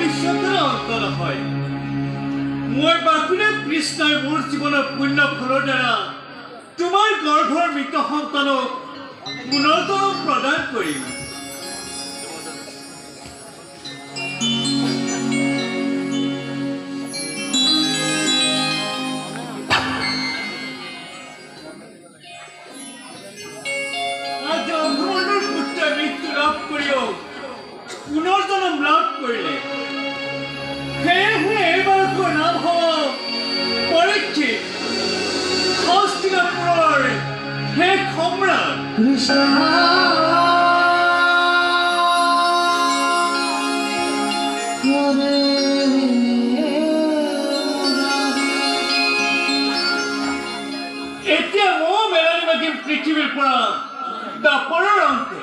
ভবিষ্যতৰ অন্ত নহয়। মই বাকুলে কৃষ্ণই মোৰ জীৱনৰ পুণ্য ফলৰ দ্বাৰা তোমাৰ গৰ্ভৰ মৃত সন্তানক পুনৰ্জন্ম প্ৰদান কৰিম। আজি অধৰ্মৰ পুত্ৰই মৃত্যু লাভ কৰিও পুনৰ্জন্ম লাভ কৰিলে। সেয়েহে এইবাৰকৈ নাম হ'ব পৰীক্ষিত, হস্তিনাপুৰৰ শেষ সম্ৰাট। কৃষ্ণ এতিয়া মই মেলানি মাতিম পৃথিৱীৰ পৰা দাপৰৰ অন্তে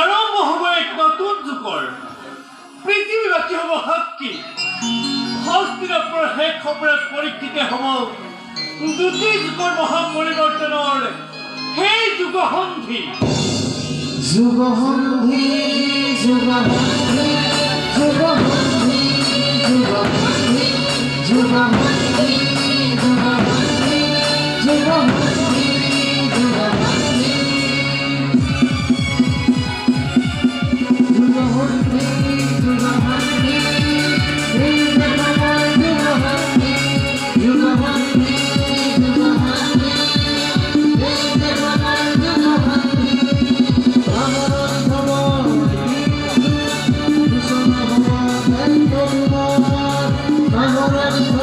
আৰম্ভ হ'ব এক নতুন যুগৰ। পৃথিৱীবাসী হ'ব সাক্ষী, হস্তিনাপুৰৰ শেষ সম্ৰাট পৰীক্ষিতে হ'ব দুটি যুগৰ মহা পৰিৱৰ্তনৰ সেই যুগসন্ধি। যুগসন্ধি যুগসন্ধি যুগসন্ধি যুগসন্ধি যুগসন্ধি যুগসন্ধি যুগসন্ধি যুগসন্ধি